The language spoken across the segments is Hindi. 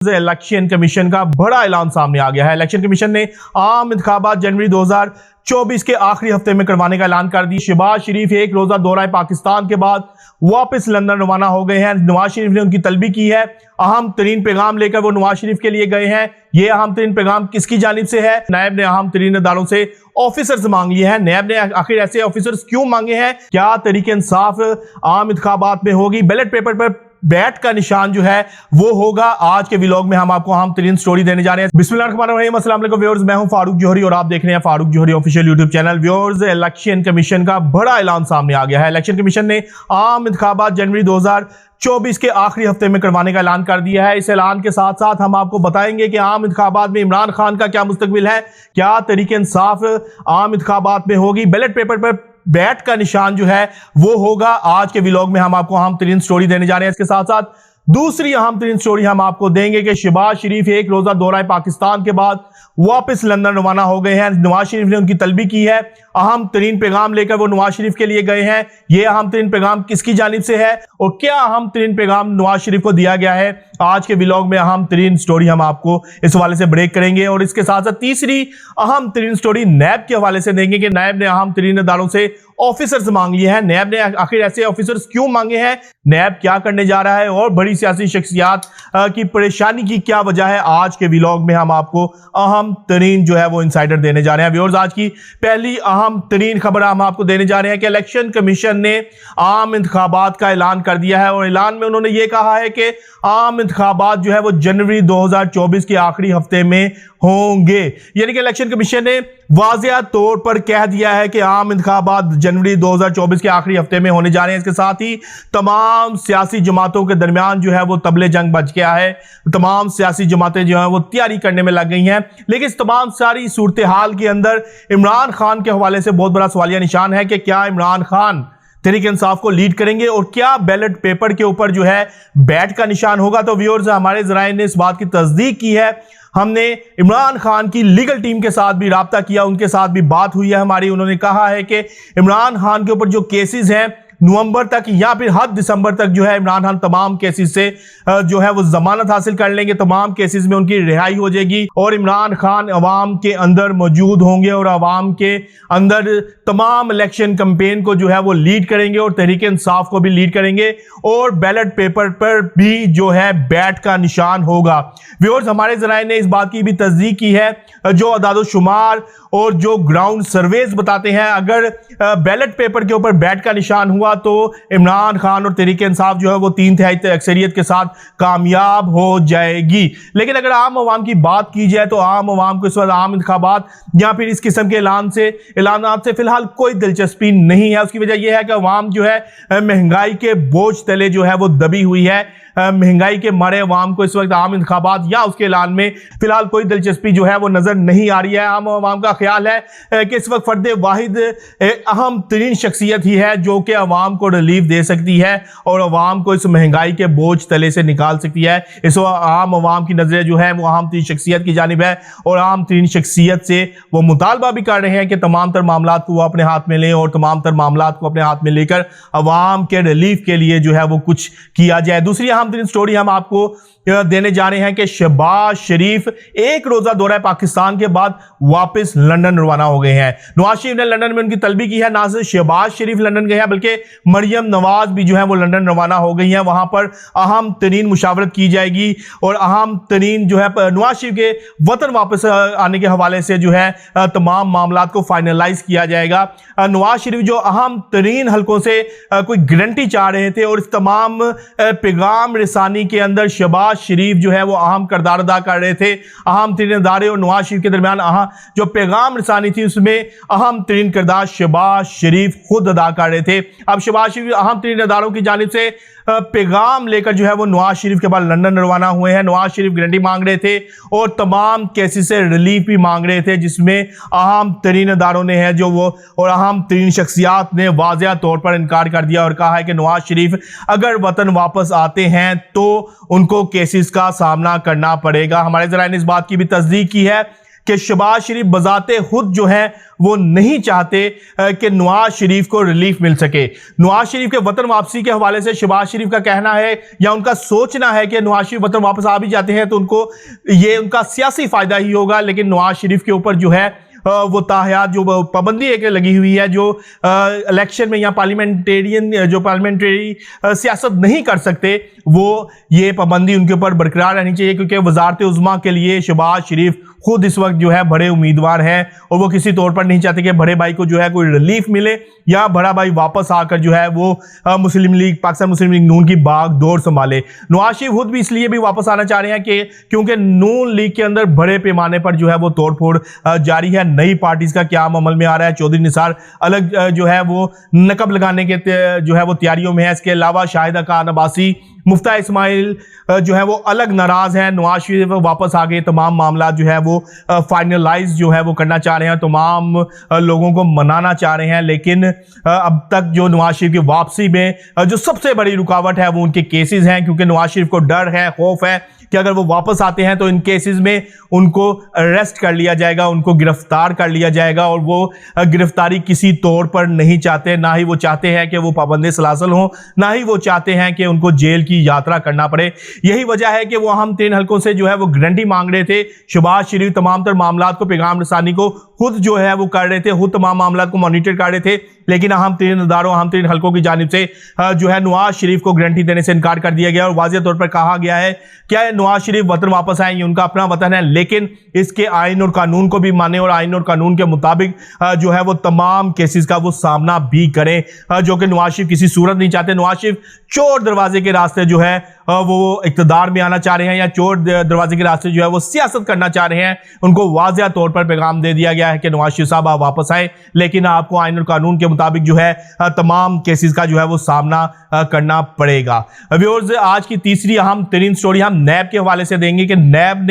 इलेक्शन कमीशन का बड़ा ऐलान सामने आ गया है। इलेक्शन कमीशन ने आम इंतखाबात जनवरी 2024 के आखिरी हफ्ते में करवाने का ऐलान कर दिया। शहबाज शरीफ एक रोजा दौरा पाकिस्तान के बाद वापस लंदन रवाना हो गए हैं। नवाज शरीफ ने उनकी तलबी की है। अहम तरीन पैगाम लेकर वो नवाज शरीफ के लिए गए हैं। ये अहम तरीन पैगाम किसकी जानिब से है? नायब ने अहम तरीन अदालों से ऑफिसर्स मांग लिए हैं। नायब ने आखिर ऐसे ऑफिसर्स क्यों मांगे हैं? क्या तरीके इंसाफ आम इंतखाबात में होगी? बैलेट पेपर पर बैट का निशान जो है वो होगा। आज के व्लॉग में हम आपको अहम तरीन स्टोरी देने जा रहे हैं। बिस्मिल्लाहिर्रहमानिर्रहीम, अस्सलाम वालेकुम व्यूअर्स, मैं हूं फारूक जौहरी और आप देख रहे हैं Farooq Johari official YouTube channel. Viewers, election commission का बड़ा ऐलान सामने आ गया है। इलेक्शन कमीशन ने आम इंतखाबात जनवरी 2024 के आखिरी हफ्ते में करवाने का ऐलान कर दिया है। इस ऐलान के साथ साथ हम आपको बताएंगे कि आम इंतखाबात में इमरान खान का क्या मुस्तकबिल है, क्या तरीके इंसाफ आम इंतखाबात में होगी, बैलेट पेपर पर बैट का निशान जो है वो होगा। आज के व्लॉग में हम आपको अहम तरीन स्टोरी देने जा रहे हैं। इसके साथ साथ दूसरी अहम तरीन स्टोरी हम आपको देंगे कि शहबाज शरीफ एक रोजा दौरा पाकिस्तान के बाद वापस लंदन रवाना हो गए हैं। नवाज शरीफ ने उनकी तलबी की है। अहम तरीन पैगाम लेकर वो नवाज शरीफ के लिए गए हैं। ये अहम तरीन पैगाम किसकी जानिब से है और क्या अहम तरीन पैगाम नवाज शरीफ को दिया गया है? आज के व्लॉग में अहम तरीन स्टोरी हम आपको इस हवाले से ब्रेक करेंगे और इसके साथ साथ तीसरी अहम तरीन स्टोरी नैब के हवाले से देंगे कि नैब ने अहम तरीन अदालों से ऑफिसर्स मांग लिए हैं। नैब ने आखिर ऐसे ऑफिसर्स क्यों मांगे हैं? नैब क्या करने जा रहा है और बड़ी सियासी शख्सियात की परेशानी की क्या वजह है? आज के व्लॉग में हम आपको अहम तरीन जो है वो इंसाइडर देने जा रहे हैं। व्यूअर्स, आज की पहली अहम तरीन खबर हम आपको देने जा रहे हैं कि इलेक्शन कमीशन ने आम इंतखाबात का ऐलान कर दिया है और ऐलान में उन्होंने ये कहा है कि आम इंतखाबात जो है वो जनवरी 2024 के आखिरी हफ्ते में होंगे। यानी कि इलेक्शन कमीशन ने वाज़िया तौर पर कह दिया है कि आम इंतखाबात जनवरी 2024 के आखिरी हफ्ते में होने जा रहे हैं। इसके साथ ही तमाम सियासी जमातों के दरमियान जो है वो तबले जंग बच गया है। तमाम सियासी जमातें जो है वो तैयारी करने में लग गई हैं। लेकिन इस तमाम सारी सूरत हाल के अंदर इमरान खान के हवाले से बहुत बड़ा सवालिया निशान है कि क्या इमरान खान तहरीक इंसाफ को लीड करेंगे और क्या बैलेट पेपर के ऊपर जो है बैट का निशान होगा? तो व्यूअर्स, हमारे ज़राए ने इस बात की तस्दीक की है। हमने इमरान खान की लीगल टीम के साथ भी राब्ता किया, उनके साथ भी बात हुई है हमारी। उन्होंने कहा है कि इमरान खान के ऊपर जो केसेस हैं नवंबर तक या फिर हद दिसंबर तक जो है इमरान खान तमाम केसेस से जो है वो जमानत हासिल कर लेंगे। तमाम केसेस में उनकी रिहाई हो जाएगी और इमरान खान अवाम के अंदर मौजूद होंगे और अवाम के अंदर तमाम इलेक्शन कैंपेन को जो है वो लीड करेंगे और तहरीक इंसाफ को भी लीड करेंगे और बैलेट पेपर पर भी जो है बैट का निशान होगा। व्यूअर्स, हमारे ज़राए ने इस बात की भी तस्दीक की है। जो अदाद-ओ-शुमार और जो ग्राउंड सर्वेज बताते हैं, अगर बैलेट पेपर के ऊपर बैट का निशान हुआ तो इमरान खान और तहरीक इंसाफ जो है वो 3/3 अक्सरियत के साथ कामयाब हो जाएगी। लेकिन अगर आम आवाम की बात की जाए तो आम आवाम को इस वक्त आम इंतखाबात या फिर इस किस्म के ऐलानात से फिलहाल कोई दिलचस्पी नहीं है। उसकी वजह यह है कि अवाम जो है महंगाई के बोझ तले जो है वो दबी हुई है। महंगाई के मारे अवाम को इस वक्त आम इंतखाबात या उसके ऐलान में फिलहाल कोई दिलचस्पी जो है वो नजर नहीं आ रही है। आम अवाम का ख्याल है कि इस वक्त फर्द वाहिद अहम तरीन शख्सियत ही है जो कि अवाम को रिलीफ दे सकती है और अवाम को इस महंगाई के बोझ तले से निकाल सकती है। इस आम अवाम की नजरें जो है वो अहम तरीन शख्सियत की जानिब है और अहम तरीन शख्सियत से वो मुतालबा भी कर रहे हैं कि तमाम तर मामलात को वो अपने हाथ में लें और तमाम तर मामलात को अपने हाथ में लेकर अवाम के रिलीफ के लिए जो है वो कुछ किया जाए। दूसरी अहम तरीन स्टोरी हम आपको देने जा रहे हैं कि शहबाज शरीफ एक रोजा दौरा पाकिस्तान के बाद वापस लंदन रवाना हो गए हैं। नवाज शरीफ ने लंदन में उनकी तलबी की है। ना सिर्फ शहबाज शरीफ लंदन गए हैं बल्कि मरियम नवाज भी जो है वो लंदन रवाना हो गई हैं। वहां पर अहम तरीन मुशावरत की जाएगी और अहम तरीन जो है नवाज शरीफ के वतन वापस आने के हवाले से जो है तमाम मामलात को फाइनलाइज किया जाएगा। नवाज शरीफ जो अहम तरीन हलकों से कोई गारंटी चाह रहे थे और इस तमाम पैगाम रसानी के अंदर शहबाज शरीफ जो है वो अहम किरदार अदा कर रहे थे। अहम तरीन अदारे और नवाज शरीफ के दरमियान जो पैगाम रसानी थी उसमें अहम तरीन किरदार शहबाज शरीफ खुद अदा कर रहे थे। अब शहबाज शरीफ अहम तरीन अदारों की जानिब से पैगाम लेकर जो है वो नवाज शरीफ के बाद लंदन रवाना हुए हैं। नवाज शरीफ गारंटी मांग रहे थे और तमाम केसेस से रिलीफ भी मांग रहे थे, जिसमें अहम तरीन अदारों ने है जो वो और अहम तरीन शख्सियात ने वाज़िया तौर पर इनकार कर दिया और कहा है कि नवाज शरीफ अगर वतन वापस आते हैं तो उनको केसेस का सामना करना पड़ेगा। हमारे ज़राए ने इस बात की भी तस्दीक की है कि शहबाज शरीफ बजाते खुद जो है वो नहीं चाहते कि नवाज शरीफ को रिलीफ मिल सके। नवाज शरीफ के वतन वापसी के हवाले से शहबाज शरीफ का कहना है या उनका सोचना है कि नवाज शरीफ वतन वापस आ भी जाते हैं तो उनको ये उनका सियासी फायदा ही होगा, लेकिन नवाज शरीफ के ऊपर जो है वो ताहयात जो पाबंदी एक लगी हुई है, जो इलेक्शन में या पार्लियामेंट्री सियासत नहीं कर सकते, वो ये पाबंदी उनके ऊपर बरकरार रहनी चाहिए, क्योंकि वजारत उज़्मा के लिए शहबाज शरीफ खुद इस वक्त जो है बड़े उम्मीदवार हैं और वो किसी तौर पर नहीं चाहते कि बड़े भाई को जो है कोई रिलीफ मिले या बड़ा भाई वापस आकर जो है वो मुस्लिम लीग, पाकिस्तान मुस्लिम लीग नून की बाग दौड़ संभाले। नवाज शरीफ खुद भी इसलिए भी वापस आना चाह रहे हैं कि क्योंकि नून लीग के अंदर बड़े पैमाने पर जो है वो तोड़फोड़ जारी है। नई पार्टीज का क्या अमल में आ रहा है। चौधरी निसार अलग जो है वो नकब लगाने के जो है वो तैयारियों में है। इसके अलावा शाहिदा खान अब्बासी, मुफ्ता इस्माइल जो है वो अलग नाराज हैं। नवाज शरीफ वापस आ गए, तमाम मामला जो है वो फाइनलाइज जो है वो करना चाह रहे हैं, तमाम लोगों को मनाना चाह रहे हैं, लेकिन अब तक जो नवाज शरीफ की वापसी में जो सबसे बड़ी रुकावट है वो उनके केसेस हैं, क्योंकि नवाज शरीफ को डर है, खौफ है कि अगर वो वापस आते हैं तो इन केसेस में उनको अरेस्ट कर लिया जाएगा, उनको गिरफ्तार कर लिया जाएगा, और वो गिरफ्तारी किसी तौर पर नहीं चाहते। ना ही वो चाहते हैं कि वो पाबंद सलासल हों, ना ही वो चाहते हैं कि उनको जेल की यात्रा करना पड़े। यही वजह है कि वो अहम 3 हलकों से जो है वो गारंटी मांग रहे थे। शहबाज शरीफ तमाम तर मामलात को पैगाम रसानी को खुद जो है वो कर रहे थे, खुद तमाम मामलात को मॉनिटर कर रहे थे, लेकिन अहम 3 इदारों, अहम 3 हलकों की जानिब से जो है नवाज शरीफ को गारंटी देने से इनकार कर दिया गया और वाज़ेह तौर पर कहा गया है क्या है नवाज शरीफ वतन वापस आए, ये उनका अपना वतन है, लेकिन इसके आइन और कानून को भी माने और आइन और कानून के मुताबिक जो है वो तमाम केसेस का वो सामना भी करें, जो कि नवाज शरीफ किसी सूरत नहीं चाहते। नवाज शरीफ चोर दरवाजे के रास्ते जो है वो इक़्तिदार में आना चाह रहे हैं या चोर दरवाजे के रास्ते जो है वो सियासत करना चाह रहे हैं। उनको वाज़ेह तौर पर पैगाम दे दिया गया है कि नवाज शरीफ साहब आप वापस आए, लेकिन आपको आइन और कानून के मुताबिक जो है तमाम केसेस का जो है वो सामना करना पड़ेगा। व्यूअर्स, आज की तीसरी अहम तरीन स्टोरी हम नैब के हवाले से देंगे कि नैब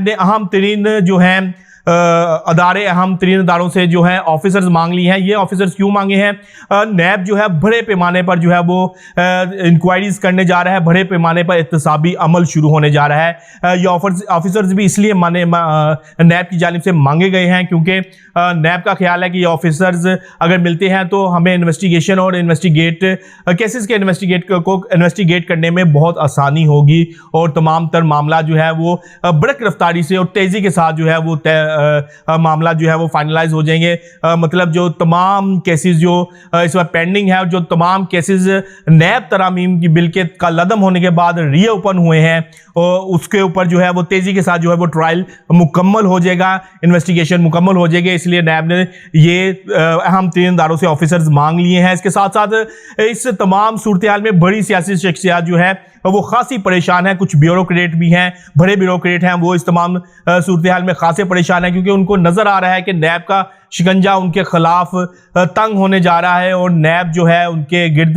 ने अहम तरीन जो है अदारे, अहम तरीन अदारों से जो है ऑफिसर्स मांग ली हैं। ये ऑफिसर्स क्यों मांगे हैं? नैब जो है बड़े पैमाने पर जो है वो इंक्वायरीज करने जा रहा है, बड़े पैमाने पर एहतसाबी अमल शुरू होने जा रहा है। ये ऑफिसर्स भी इसलिए नैब की जानिब से मांगे गए हैं क्योंकि नैब का ख्याल है कि ये ऑफिसर्स अगर मिलते हैं तो हमें इन्वेस्टिगेशन और केसेस के इन्वेस्टिगेट करने में बहुत आसानी होगी और तमाम तर मामला जो है वो बड़क रफ्तारी से और तेज़ी के साथ जो है वो मामला जो है वो फाइनलाइज हो जाएंगे। मतलब जो तमाम केसेस जो इस वक्त पेंडिंग है, जो तमाम केसेस नैब तरामीम की बिल के कलअदम होने के बाद रीओपन हुए हैं और उसके ऊपर जो है वो तेज़ी के साथ जो है वो ट्रायल मुकम्मल हो जाएगा, इन्वेस्टिगेशन मुकम्मल हो जाएगी। इसलिए नैब ने ये अहम 3 इदारों से ऑफिसर्स मांग लिए हैं। इसके साथ साथ इस तमाम सूरत हाल में बड़ी सियासी शख्सियत जो है वो खासी परेशान है। कुछ ब्यूरोक्रेट भी हैं, बड़े ब्यूरोक्रेट हैं, वो इस तमाम सूरत हाल में खासे परेशान है क्योंकि उनको नजर आ रहा है कि नैब का शिकंजा उनके खिलाफ तंग होने जा रहा है और नैब जो है उनके गिर्द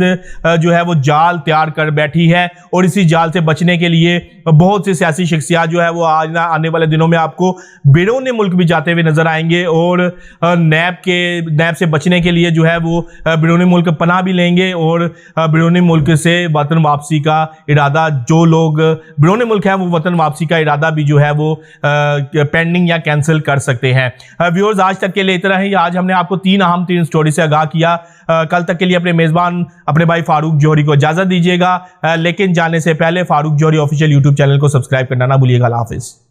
जो है वो जाल तैयार कर बैठी है और इसी जाल से बचने के लिए बहुत सी सियासी शख्सियत जो है वो आने वाले दिनों में आपको बैरून मुल्क भी जाते हुए नजर आएंगे और नैब से बचने के लिए जो है वो बैरून मुल्क पनाह भी लेंगे और बैरून मुल्क से वतन वापसी का इरादा, जो लोग बैरून मुल्क है वो वतन वापसी का इरादा भी जो है वो पेंडिंग या कैंसिल कर सकते हैं। व्यूअर्स, आज तक के लिए इतना ही। आज हमने आपको 3 अहम 3 स्टोरी से आगाह किया। कल तक के लिए अपने मेजबान अपने भाई फारूक जौहरी को इजाजत दीजिएगा, लेकिन जाने से पहले Farooq Johari official YouTube channel को सब्सक्राइब करना ना भूलिएगा। अल्लाह हाफिज।